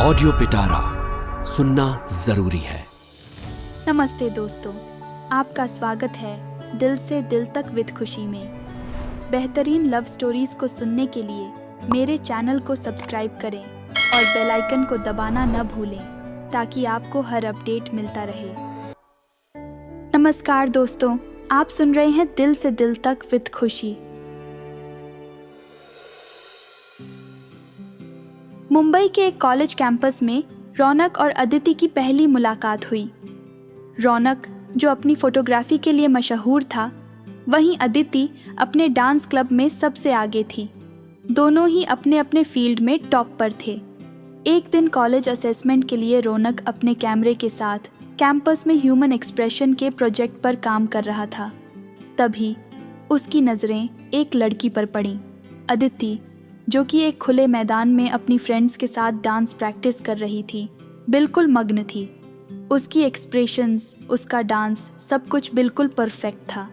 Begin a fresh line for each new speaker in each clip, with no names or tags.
Audio पिटारा सुनना जरूरी है।
नमस्ते दोस्तों, आपका स्वागत है दिल से दिल तक विद खुशी में। बेहतरीन लव स्टोरीज को सुनने के लिए मेरे चैनल को सब्सक्राइब करें और बेल आइकन को दबाना न भूलें ताकि आपको हर अपडेट मिलता रहे। नमस्कार दोस्तों, आप सुन रहे हैं दिल से दिल तक विद खुशी। मुंबई के एक कॉलेज कैंपस में रौनक और अदिति की पहली मुलाकात हुई। रौनक जो अपनी फोटोग्राफी के लिए मशहूर था, वहीं अदिति अपने डांस क्लब में सबसे आगे थी। दोनों ही अपने अपने फील्ड में टॉप पर थे। एक दिन कॉलेज असेसमेंट के लिए रौनक अपने कैमरे के साथ कैंपस में ह्यूमन एक्सप्रेशन के प्रोजेक्ट पर काम कर रहा था। तभी उसकी नज़रें एक लड़की पर पड़ीं, अदिति, जो कि एक खुले मैदान में अपनी फ्रेंड्स के साथ डांस प्रैक्टिस कर रही थी। बिल्कुल मग्न थी। उसकी एक्सप्रेशंस, उसका डांस, सब कुछ बिल्कुल परफेक्ट था।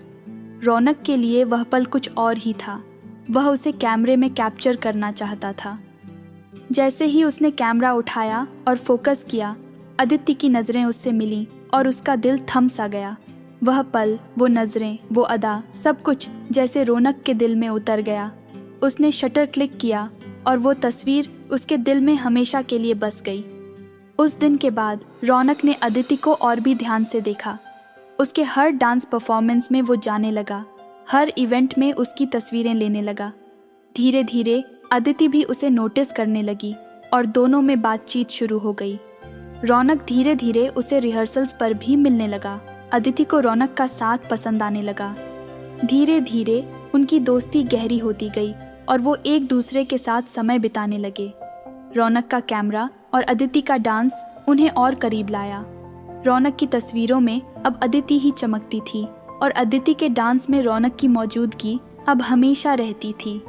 रौनक के लिए वह पल कुछ और ही था। वह उसे कैमरे में कैप्चर करना चाहता था। जैसे ही उसने कैमरा उठाया और फोकस किया, अदिति की नज़रें उससे मिलीं और उसका दिल थम सा गया। वह पल, वो नज़रें, वो अदा, सब कुछ जैसे रौनक के दिल में उतर गया। उसने शटर क्लिक किया और वो तस्वीर उसके दिल में हमेशा के लिए बस गई। उस दिन के बाद रौनक ने अदिति को और भी ध्यान से देखा। उसके हर डांस परफॉर्मेंस में वो जाने लगा, हर इवेंट में उसकी तस्वीरें लेने लगा। धीरे धीरे अदिति भी उसे नोटिस करने लगी और दोनों में बातचीत शुरू हो गई। रौनक धीरे धीरे उसे रिहर्सल्स पर भी मिलने लगा। अदिति को रौनक का साथ पसंद आने लगा। धीरे धीरे उनकी दोस्ती गहरी होती गई और वो एक दूसरे के साथ समय बिताने लगे। रौनक का कैमरा और अदिति का डांस उन्हें और करीब लाया। रौनक की तस्वीरों में अब अदिति ही चमकती थी और अदिति के डांस में रौनक की मौजूदगी अब हमेशा रहती थी।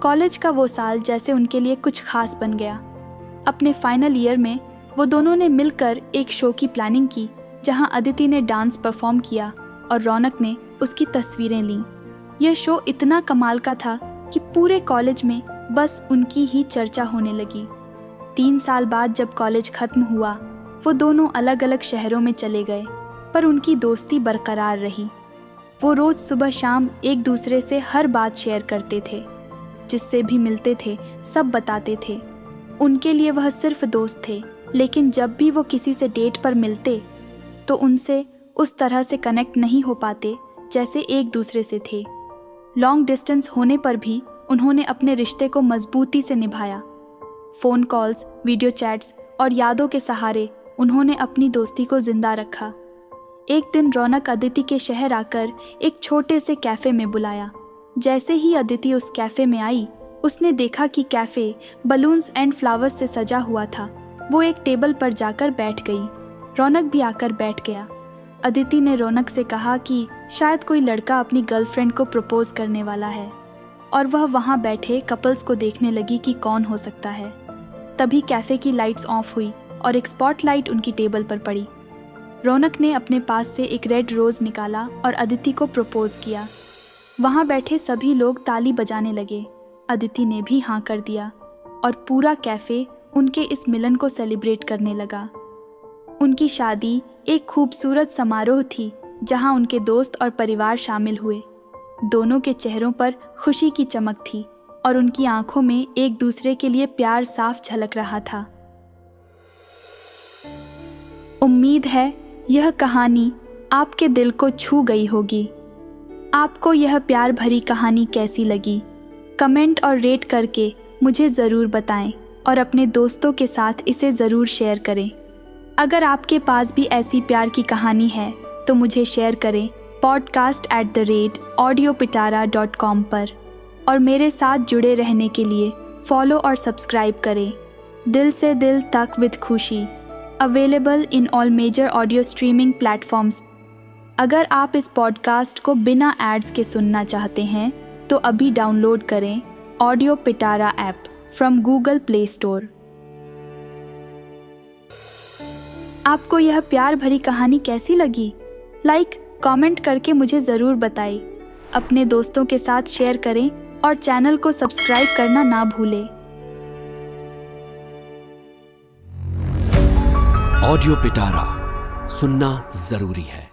कॉलेज का वो साल जैसे उनके लिए कुछ खास बन गया। अपने फाइनल ईयर में वो दोनों ने मिलकर एक शो की प्लानिंग की, जहां अदिति ने डांस परफॉर्म किया और रौनक ने उसकी तस्वीरें लीं। यह शो इतना कमाल का था कि पूरे कॉलेज में बस उनकी ही चर्चा होने लगी। 3 साल बाद जब कॉलेज खत्म हुआ, वो दोनों अलग अलग शहरों में चले गए, पर उनकी दोस्ती बरकरार रही। वो रोज सुबह शाम एक दूसरे से हर बात शेयर करते थे। जिससे भी मिलते थे सब बताते थे। उनके लिए वह सिर्फ दोस्त थे, लेकिन जब भी वो किसी से डेट पर मिलते तो उनसे उस तरह से कनेक्ट नहीं हो पाते जैसे एक दूसरे से थे। लॉन्ग डिस्टेंस होने पर भी उन्होंने अपने रिश्ते को मजबूती से निभाया। फ़ोन कॉल्स, वीडियो चैट्स और यादों के सहारे उन्होंने अपनी दोस्ती को जिंदा रखा। एक दिन रौनक अदिति के शहर आकर एक छोटे से कैफ़े में बुलाया। जैसे ही अदिति उस कैफ़े में आई, उसने देखा कि कैफ़े बलून्स एंड फ्लावर्स से सजा हुआ था। वो एक टेबल पर जाकर बैठ गई। रौनक भी आकर बैठ गया। अदिति ने रौनक से कहा कि शायद कोई लड़का अपनी गर्लफ्रेंड को प्रपोज करने वाला है और वह वहाँ बैठे कपल्स को देखने लगी कि कौन हो सकता है। तभी कैफ़े की लाइट्स ऑफ हुई और एक स्पॉटलाइट उनकी टेबल पर पड़ी। रौनक ने अपने पास से एक रेड रोज़ निकाला और अदिति को प्रपोज किया। वहाँ बैठे सभी लोग ताली बजाने लगे। अदिति ने भी हाँ कर दिया और पूरा कैफ़े उनके इस मिलन को सेलिब्रेट करने लगा। उनकी शादी एक खूबसूरत समारोह थी, जहां उनके दोस्त और परिवार शामिल हुए। दोनों के चेहरों पर खुशी की चमक थी और उनकी आंखों में एक दूसरे के लिए प्यार साफ झलक रहा था। उम्मीद है यह कहानी आपके दिल को छू गई होगी। आपको यह प्यार भरी कहानी कैसी लगी? कमेंट और रेट करके मुझे ज़रूर बताएं और अपने दोस्तों के साथ इसे ज़रूर शेयर करें। अगर आपके पास भी ऐसी प्यार की कहानी है तो मुझे शेयर करें podcast@audiopitara.com पर। और मेरे साथ जुड़े रहने के लिए फॉलो और सब्सक्राइब करें। दिल से दिल तक विद खुशी, available in all major audio streaming platforms. अगर आप इस पॉडकास्ट को बिना एड्स के सुनना चाहते हैं तो अभी डाउनलोड करें audio Pitara app from Google play store. आपको यह प्यार भरी कहानी कैसी लगी? लाइक, कमेंट करके मुझे ज़रूर बताएं। अपने दोस्तों के साथ शेयर करें और चैनल को सब्सक्राइब करना ना भूलें।
ऑडियो पिटारा सुनना जरूरी है।